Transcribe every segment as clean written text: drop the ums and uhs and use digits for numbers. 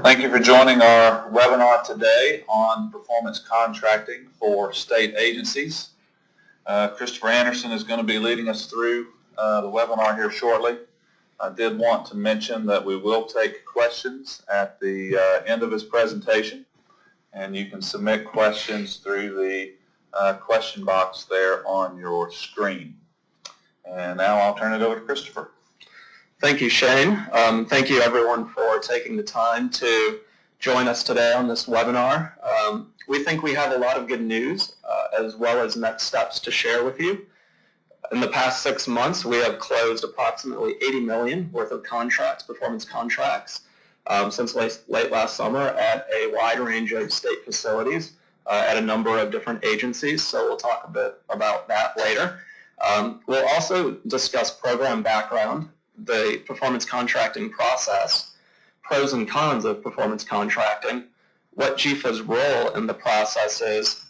Thank you for joining our webinar today on performance contracting for state agencies. Christopher Anderson is going to be leading us through the webinar here shortly. I did want to mention that we will take questions at the end of his presentation, and you can submit questions through the question box there on your screen. And now I'll turn it over to Christopher. Thank you, Shane. Thank you, everyone, for taking the time to join us today on this webinar. We think we have a lot of good news as well as next steps to share with you. In the past 6 months, we have closed approximately $80 million worth of contracts, performance contracts, since late last summer at a wide range of state facilities at a number of different agencies. So we'll talk a bit about that later. We'll also discuss program background, the performance contracting process, pros and cons of performance contracting, what GEFA's role in the process is,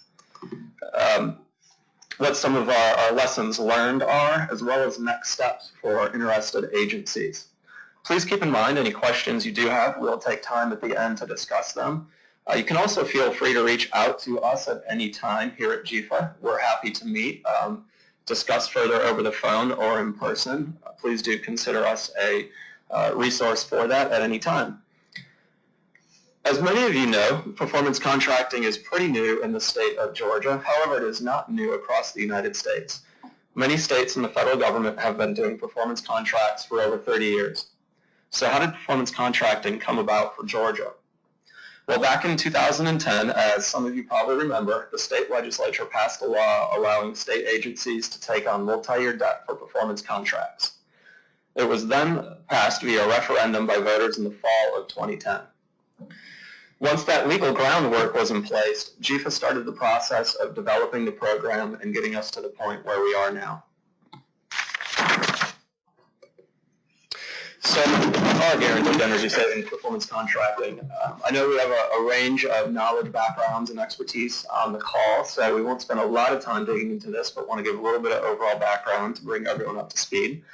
what some of our lessons learned are, as well as next steps for interested agencies. Please keep in mind any questions you do have. We'll take time at the end to discuss them. You can also feel free to reach out to us at any time here at GEFA. We're happy to meet, discuss further over the phone or in person. Please do consider us a resource for that at any time. As many of you know, performance contracting is pretty new in the state of Georgia. However, it is not new across the United States. Many states and the federal government have been doing performance contracts for over 30 years. So how did performance contracting come about for Georgia? Well, back in 2010, as some of you probably remember, the state legislature passed a law allowing state agencies to take on multi-year debt for performance contracts. It was then passed via referendum by voters in the fall of 2010. Once that legal groundwork was in place, GEFA started the process of developing the program and getting us to the point where we are now. So, our guaranteed energy savings performance contracting. I know we have a range of knowledge, backgrounds, and expertise on the call, so we won't spend a lot of time digging into this, but want to give a little bit of overall background to bring everyone up to speed.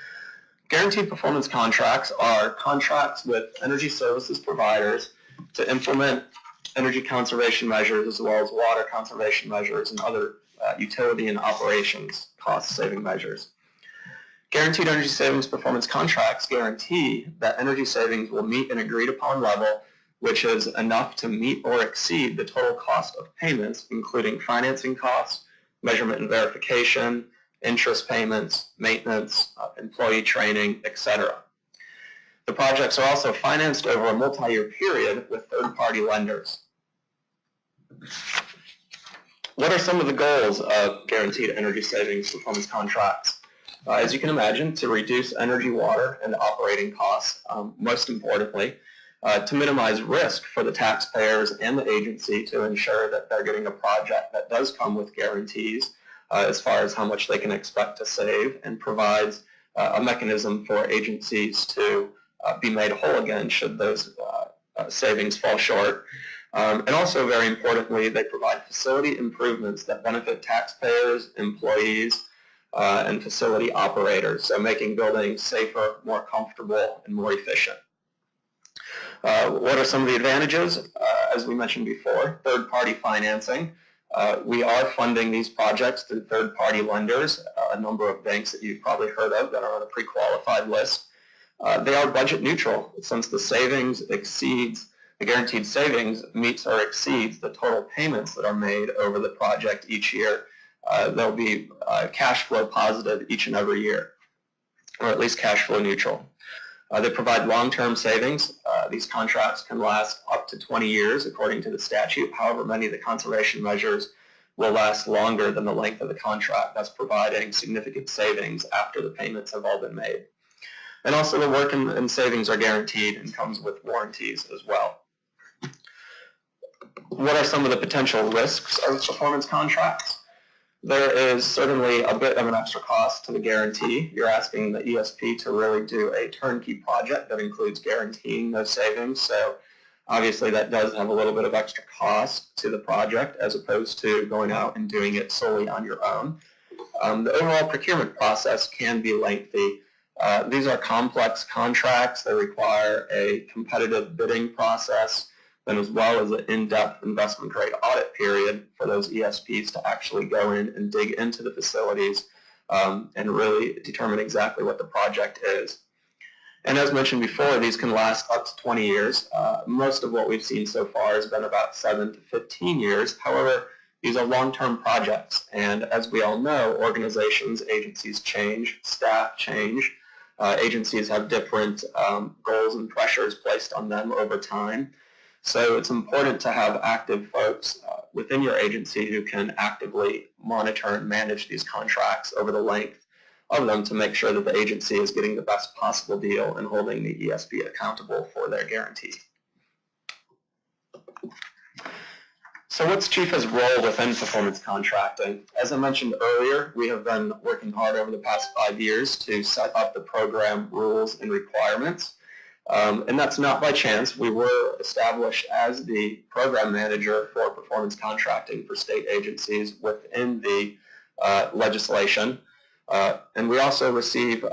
Guaranteed performance contracts are contracts with energy services providers to implement energy conservation measures as well as water conservation measures and other utility and operations cost-saving measures. Guaranteed energy savings performance contracts guarantee that energy savings will meet an agreed-upon level, which is enough to meet or exceed the total cost of payments, including financing costs, measurement and verification, interest payments, maintenance, employee training, etc. The projects are also financed over a multi-year period with third-party lenders. What are some of the goals of guaranteed energy savings performance contracts? As you can imagine, to reduce energy, water, and operating costs, most importantly, to minimize risk for the taxpayers and the agency to ensure that they're getting a project that does come with guarantees as far as how much they can expect to save, and provides a mechanism for agencies to be made whole again should those savings fall short. And also, very importantly, they provide facility improvements that benefit taxpayers, employees, and facility operators, so making buildings safer, more comfortable, and more efficient. What are some of the advantages? As we mentioned before, third-party financing. We are funding these projects through third-party lenders, a number of banks that you've probably heard of that are on a pre-qualified list. They are budget neutral, since the savings exceeds, the guaranteed savings meets or exceeds the total payments that are made over the project each year. They'll be cash flow positive each and every year, or at least cash flow neutral. They provide long-term savings. These contracts can last up to 20 years according to the statute. However, many of the conservation measures will last longer than the length of the contract, thus providing significant savings after the payments have all been made. And also, the work and savings are guaranteed and comes with warranties as well. What are some of the potential risks of performance contracts? There is certainly a bit of an extra cost to the guarantee. You're asking the ESP to really do a turnkey project that includes guaranteeing those savings. So obviously that does have a little bit of extra cost to the project as opposed to going out and doing it solely on your own. The overall procurement process can be lengthy. These are complex contracts that require a competitive bidding process, and as well as an in-depth investment grade audit period for those ESPs to actually go in and dig into the facilities and really determine exactly what the project is. And as mentioned before, these can last up to 20 years. Most of what we've seen so far has been about 7 to 15 years. However, these are long-term projects, and as we all know, organizations, agencies change, staff change. Agencies have different goals and pressures placed on them over time. So it's important to have active folks within your agency who can actively monitor and manage these contracts over the length of them to make sure that the agency is getting the best possible deal and holding the ESP accountable for their guarantee. So what's GEFA's role within performance contracting? As I mentioned earlier, we have been working hard over the past 5 years to set up the program rules and requirements. And that's not by chance. We were established as the program manager for performance contracting for state agencies within the legislation. And we also receive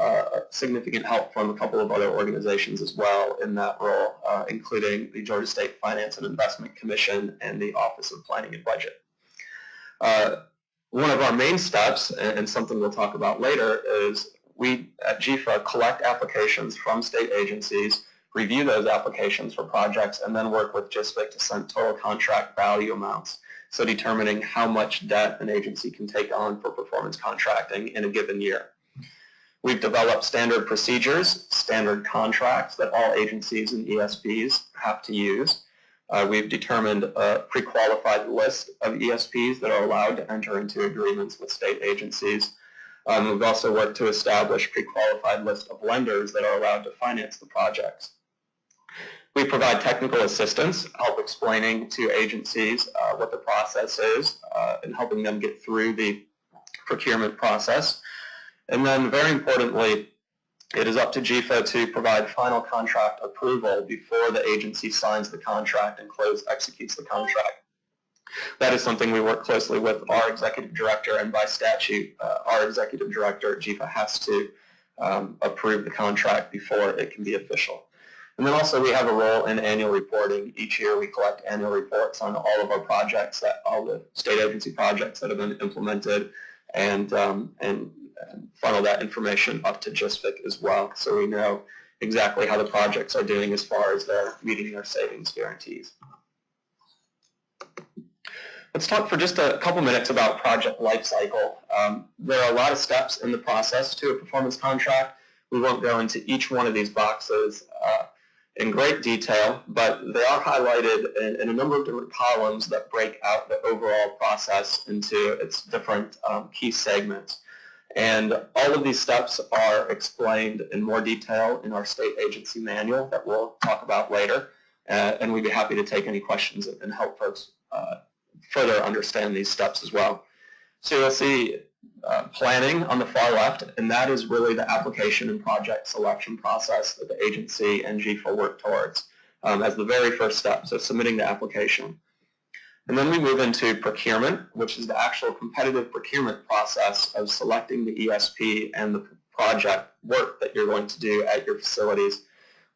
significant help from a couple of other organizations as well in that role, including the Georgia State Finance and Investment Commission and the Office of Planning and Budget. One of our main steps, and something we'll talk about later, is we at GEFA collect applications from state agencies, review those applications for projects, and then work with GESPC to set total contract value amounts. So determining how much debt an agency can take on for performance contracting in a given year. We've developed standard procedures, standard contracts that all agencies and ESPs have to use. We've determined a pre-qualified list of ESPs that are allowed to enter into agreements with state agencies. We've also worked to establish a pre-qualified list of lenders that are allowed to finance the projects. We provide technical assistance, help explaining to agencies what the process is and helping them get through the procurement process. And then very importantly, it is up to GEFA to provide final contract approval before the agency signs the contract and executes the contract. That is something we work closely with our executive director, and by statute, our executive director at GEFA has to approve the contract before it can be official. And then also we have a role in annual reporting. Each year we collect annual reports on all of our projects, all the state agency projects that have been implemented, and funnel that information up to GESPC as well, so we know exactly how the projects are doing as far as they're meeting their savings guarantees. Let's talk for just a couple minutes about project lifecycle. There are a lot of steps in the process to a performance contract. We won't go into each one of these boxes in great detail, but they are highlighted in a number of different columns that break out the overall process into its different key segments. And all of these steps are explained in more detail in our state agency manual that we'll talk about later, and we'd be happy to take any questions and help folks further understand these steps as well. So you'll see planning on the far left, and that is really the application and project selection process that the agency and GEFA work towards as the very first step, so submitting the application. And then we move into procurement, which is the actual competitive procurement process of selecting the ESP and the project work that you're going to do at your facilities.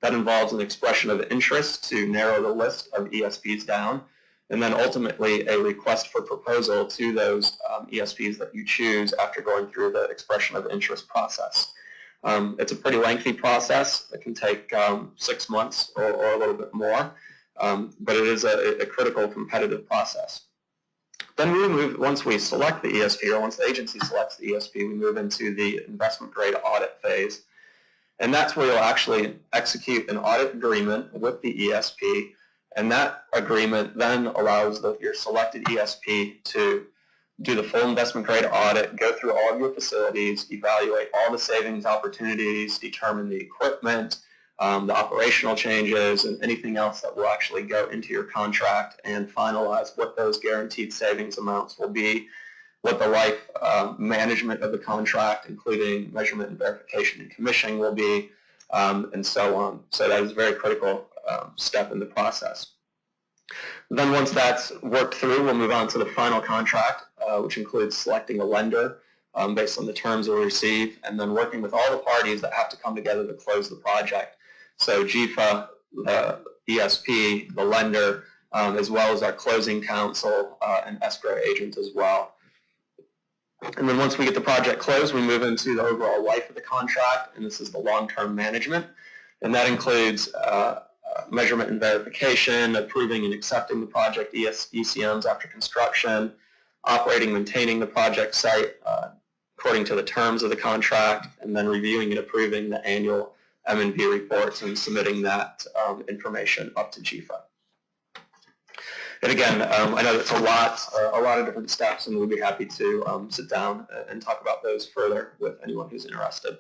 That involves an expression of interest to narrow the list of ESPs down, and then ultimately a request for proposal to those ESPs that you choose after going through the expression of interest process. It's a pretty lengthy process. It can take 6 months or a little bit more, but it is a critical competitive process. Then we move, once we select the ESP, or once the agency selects the ESP, we move into the investment grade audit phase. And that's where you'll actually execute an audit agreement with the ESP, and that agreement then allows your selected ESP to do the full investment grade audit, go through all of your facilities, evaluate all the savings opportunities, determine the equipment, the operational changes, and anything else that will actually go into your contract, and finalize what those guaranteed savings amounts will be, what the life management of the contract, including measurement and verification and commissioning, will be, and so on. So that is a very critical step in the process. Then once that's worked through, we'll move on to the final contract, which includes selecting a lender, based on the terms we receive, and then working with all the parties that have to come together to close the project. So GEFA, the ESP, the lender, as well as our closing counsel and escrow agent as well. And then once we get the project closed, we move into the overall life of the contract, and this is the long-term management. And that includes measurement and verification, approving and accepting the project ECMs after construction, operating, maintaining the project site according to the terms of the contract, and then reviewing and approving the annual M&V reports and submitting that information up to GEFA. And again, I know that's a lot of different steps, and we'd be happy to sit down and talk about those further with anyone who's interested.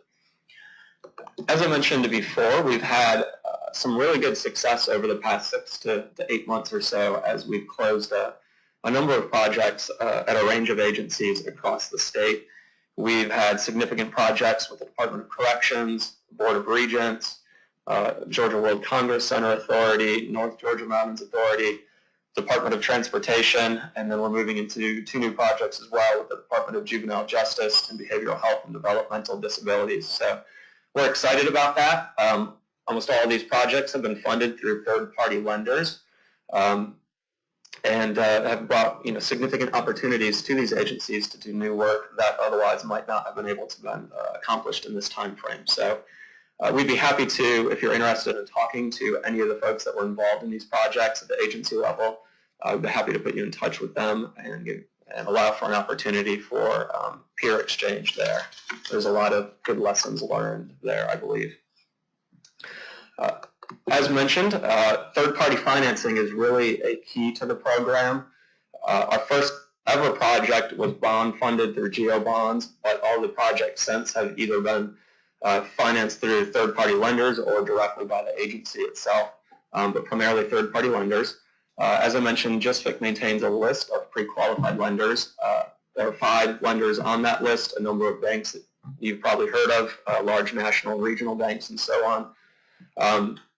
As I mentioned before, we've had some really good success over the past 6 to 8 months or so as we've closed a number of projects at a range of agencies across the state. We've had significant projects with the Department of Corrections, Board of Regents, Georgia World Congress Center Authority, North Georgia Mountains Authority, Department of Transportation, and then we're moving into 2 new projects as well with the Department of Juvenile Justice and Behavioral Health and Developmental Disabilities. So we're excited about that. Almost all of these projects have been funded through third-party lenders and have brought significant opportunities to these agencies to do new work that otherwise might not have been able to be accomplished in this time frame. So we'd be happy to, if you're interested in talking to any of the folks that were involved in these projects at the agency level, I'd be happy to put you in touch with them and allow for an opportunity for peer exchange there. There's a lot of good lessons learned there, I believe. As mentioned, third-party financing is really a key to the program. Our first ever project was bond funded through GEO bonds, but all the projects since have either been financed through third-party lenders or directly by the agency itself, but primarily third-party lenders. As I mentioned, GESPC maintains a list of pre-qualified lenders. There are 5 lenders on that list, a number of banks that you've probably heard of, large national and regional banks and so on.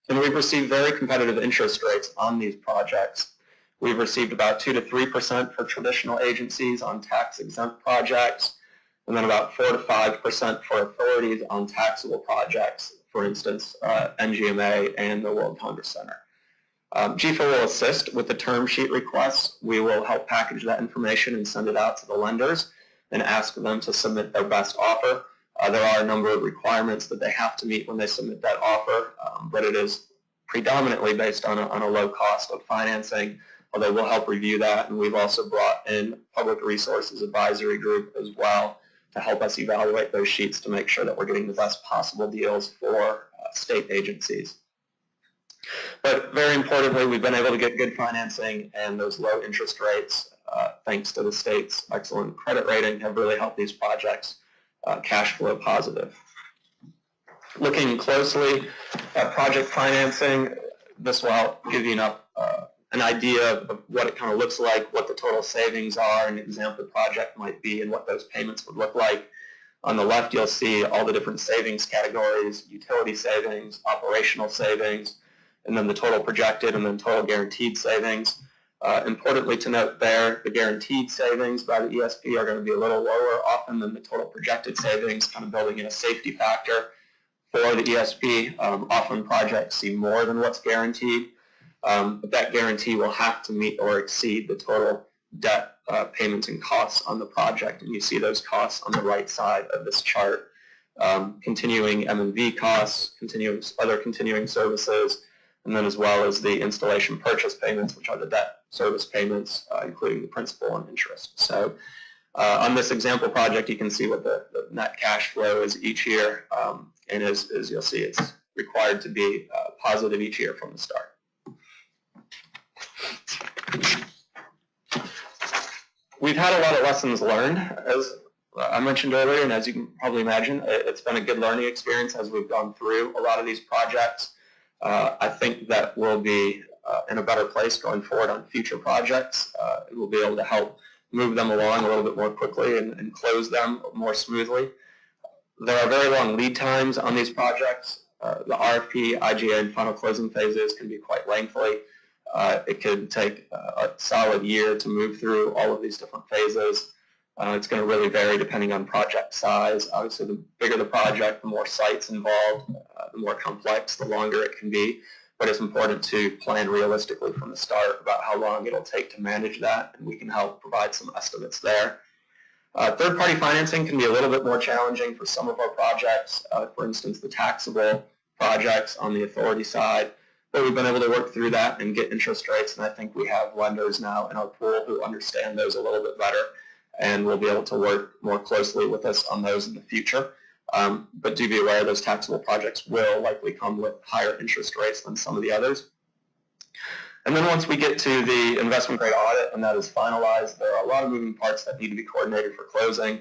And we've received very competitive interest rates on these projects. We've received about 2 to 3% for traditional agencies on tax-exempt projects, and then about 4 to 5% for authorities on taxable projects, for instance, NGMA and the World Congress Center. GEFA will assist with the term sheet requests. We will help package that information and send it out to the lenders and ask them to submit their best offer. There are a number of requirements that they have to meet when they submit that offer, but it is predominantly based on a low cost of financing, although we'll help review that. And we've also brought in Public Resources Advisory Group as well to help us evaluate those sheets to make sure that we're getting the best possible deals for state agencies. But very importantly, we've been able to get good financing, and those low interest rates, thanks to the state's excellent credit rating, have really helped these projects cash flow positive. Looking closely at project financing, this will give you an idea of what it kind of looks like, what the total savings are, an example project might be, and what those payments would look like. On the left, you'll see all the different savings categories: utility savings, operational savings, and then the total projected and then total guaranteed savings. Importantly to note there, the guaranteed savings by the ESP are going to be a little lower often than the total projected savings, kind of building in a safety factor for the ESP. Often projects see more than what's guaranteed, but that guarantee will have to meet or exceed the total debt payments and costs on the project, and you see those costs on the right side of this chart. Continuing M&V costs, other continuing services, and then as well as the installation purchase payments, which are the debt service payments, including the principal and interest. So on this example project, you can see what the net cash flow is each year, and as you'll see, it's required to be positive each year from the start. We've had a lot of lessons learned, as I mentioned earlier, and as you can probably imagine, it's been a good learning experience as we've gone through a lot of these projects. I think that we'll be in a better place going forward on future projects. We'll be able to help move them along a little bit more quickly and close them more smoothly. There are very long lead times on these projects. The RFP, IGA, and final closing phases can be quite lengthy. It could take a solid year to move through all of these different phases. It's going to really vary depending on project size. Obviously, the bigger the project, the more sites involved, the more complex, the longer it can be. But it's important to plan realistically from the start about how long it'll take to manage that, and we can help provide some estimates there. Third-party financing can be a little bit more challenging for some of our projects. For instance, the taxable projects on the authority side. But we've been able to work through that and get interest rates, and I think we have lenders now in our pool who understand those a little bit better and will be able to work more closely with us on those in the future. But do be aware those taxable projects will likely come with higher interest rates than some of the others. And then once we get to the investment grade audit and that is finalized, there are a lot of moving parts that need to be coordinated for closing.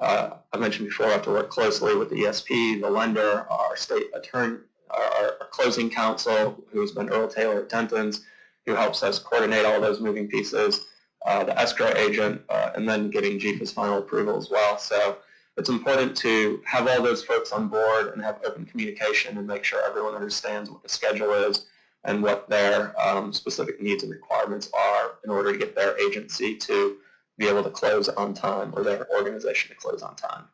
I mentioned before, I have to work closely with the ESP, the lender, our state attorney, our closing counsel, who's been Earl Taylor at Denton's, who helps us coordinate all those moving pieces, the escrow agent, and then getting GEFA's final approval as well. So it's important to have all those folks on board and have open communication and make sure everyone understands what the schedule is and what their specific needs and requirements are in order to get their agency to be able to close on time, or their organization to close on time.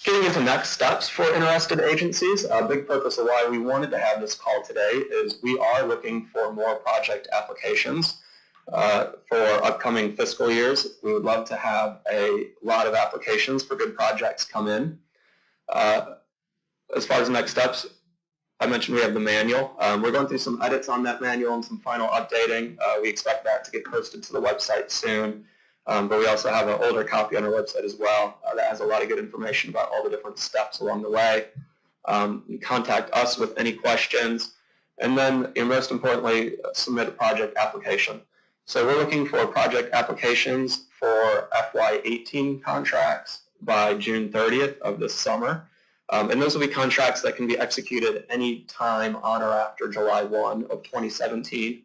Getting into next steps for interested agencies, a big purpose of why we wanted to have this call today is we are looking for more project applications for upcoming fiscal years. We would love to have a lot of applications for good projects come in. As far as next steps, I mentioned we have the manual. We're going through some edits on that manual and some final updating. We expect that to get posted to the website soon. But we also have an older copy on our website as well that has a lot of good information about all the different steps along the way. Contact us with any questions. And then, most importantly, submit a project application. So we're looking for project applications for FY18 contracts by June 30th of this summer. And those will be contracts that can be executed any time on or after July 1 of 2017.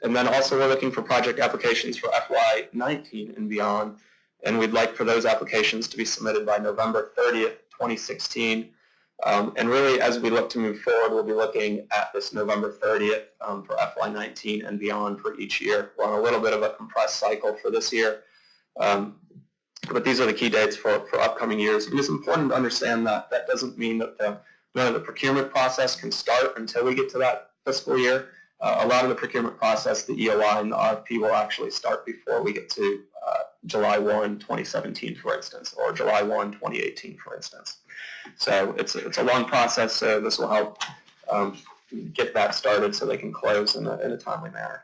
And then also we're looking for project applications for FY19 and beyond. And we'd like for those applications to be submitted by November 30th, 2016. And really, as we look to move forward, we'll be looking at this November 30th for FY19 and beyond for each year. We're on a little bit of a compressed cycle for this year. But these are the key dates for upcoming years. And it's important to understand that that doesn't mean that none of the procurement process can start until we get to that fiscal year. A lot of the procurement process, the EOI and the RFP, will actually start before we get to July 1, 2017, for instance, or July 1, 2018, for instance. So it's a long process, so this will help get that started so they can close in a timely manner.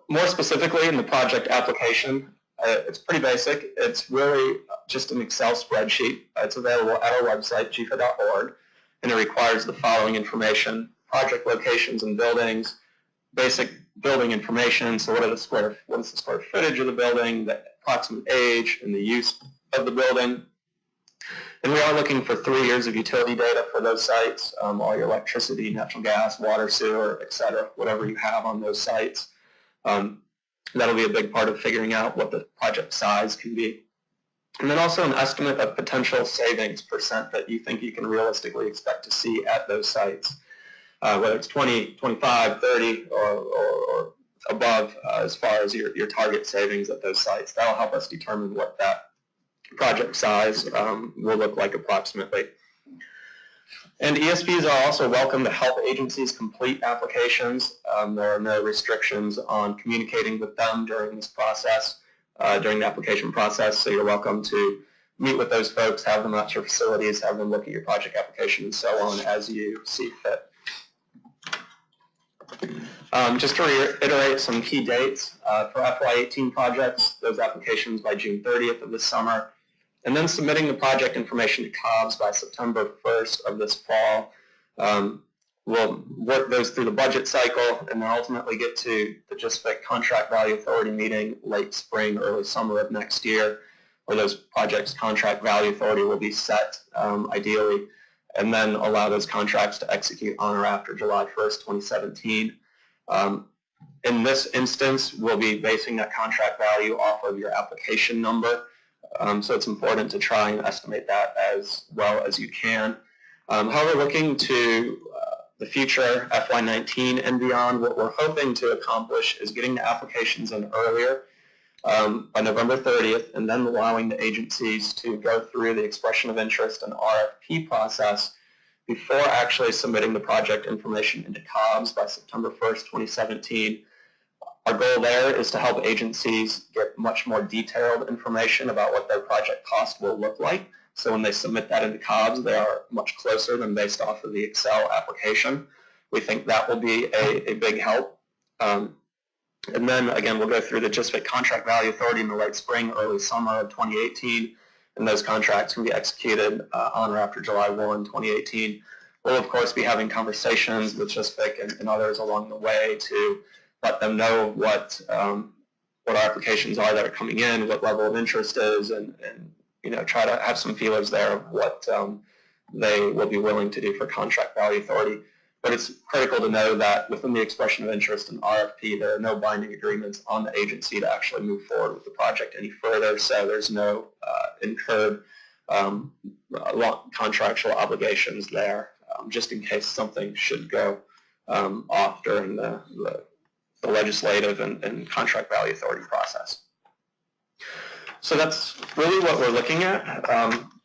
More specifically, in the project application, it's pretty basic. It's really just an Excel spreadsheet. It's available at our website, gefa.org, and it requires the following information: project locations and buildings, basic building information, so what is the square footage of the building, the approximate age, and the use of the building. And we are looking for 3 years of utility data for those sites, all your electricity, natural gas, water, sewer, etc., whatever you have on those sites. That'll be a big part of figuring out what the project size can be. And then also an estimate of potential savings percent that you think you can realistically expect to see at those sites, whether it's 20, 25, 30, or above as far as your target savings at those sites. That'll help us determine what that project size will look like approximately. And ESPs are also welcome to help agencies complete applications. There are no restrictions on communicating with them during this process, during the application process, so you're welcome to meet with those folks, have them at your facilities, have them look at your project application, and so on as you see fit. Just to reiterate some key dates for FY18 projects, those applications by June 30th of this summer, and then submitting the project information to COBS by September 1st of this fall. We'll work those through the budget cycle and then ultimately get to the GESPC Contract Value Authority meeting late spring, early summer of next year, where those projects' contract value authority will be set ideally, and then allow those contracts to execute on or after July 1st, 2017. In this instance, we'll be basing that contract value off of your application number. So it's important to try and estimate that as well as you can. However, looking to the future, FY19 and beyond, what we're hoping to accomplish is getting the applications in earlier by November 30th, and then allowing the agencies to go through the expression of interest and RFP process before actually submitting the project information into COBS by September 1st, 2017. Our goal there is to help agencies get much more detailed information about what their project cost will look like. So when they submit that into COBS, they are much closer than based off of the Excel application. We think that will be a big help. And then, again, we'll go through the GESPC contract value authority in the late spring, early summer of 2018, and those contracts can be executed on or after July 1, 2018. We'll, of course, be having conversations with GESPC and others along the way to let them know what our applications are that are coming in, what level of interest is, and try to have some feelers there of what they will be willing to do for contract value authority. But it's critical to know that within the expression of interest and RFP, there are no binding agreements on the agency to actually move forward with the project any further, so there's no incurred contractual obligations there, just in case something should go off during the legislative and contract value authority process. So that's really what we're looking at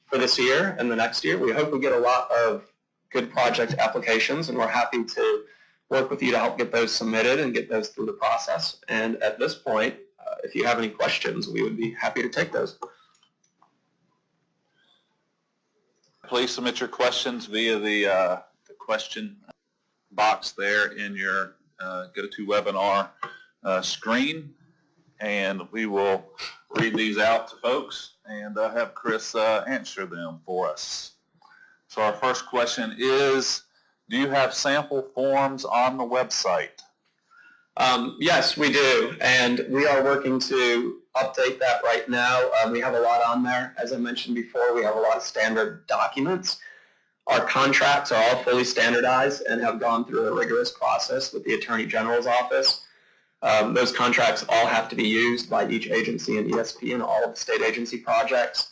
for this year and the next year. We hope we get a lot of good project applications, and we're happy to work with you to help get those submitted and get those through the process. And at this point, if you have any questions, we would be happy to take those. Please submit your questions via the question box there in your GoToWebinar screen, and we will read these out to folks and have Chris answer them for us. So our first question is, do you have sample forms on the website? Yes, we do, and we are working to update that right now. We have a lot on there. As I mentioned before, we have a lot of standard documents. Our contracts are all fully standardized and have gone through a rigorous process with the Attorney General's office. Those contracts all have to be used by each agency and ESP in all of the state agency projects.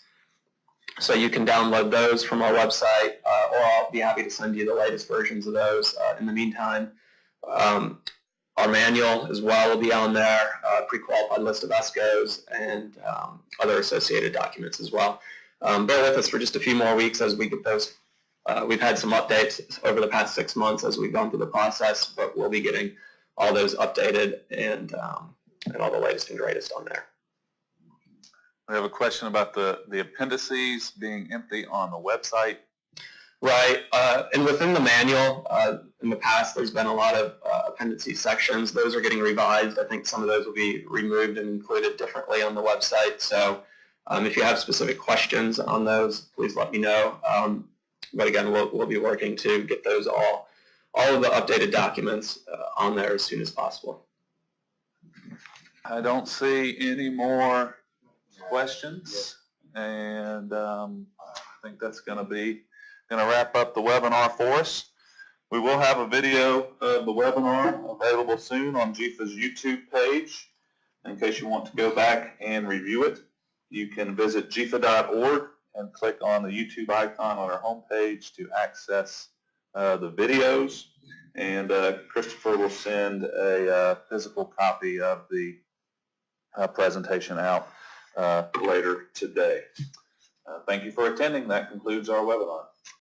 So you can download those from our website, or I'll be happy to send you the latest versions of those. In the meantime, our manual as well will be on there, pre-qualified list of ESCOs, and other associated documents as well. Bear with us for just a few more weeks as we get those. We've had some updates over the past 6 months as we've gone through the process, but we'll be getting all those updated and all the latest and greatest on there. We have a question about the appendices being empty on the website. Right, and within the manual, in the past, there's been a lot of appendices sections. Those are getting revised. I think some of those will be removed and included differently on the website. So if you have specific questions on those, please let me know. But again, we'll be working to get those all of the updated documents on there as soon as possible. I don't see any more questions, and I think that's going to wrap up the webinar for us. We will have a video of the webinar available soon on GEFA's YouTube page. In case you want to go back and review it, you can visit gefa.org and click on the YouTube icon on our homepage to access the videos, and Christopher will send a physical copy of the presentation out later today. Thank you for attending. That concludes our webinar.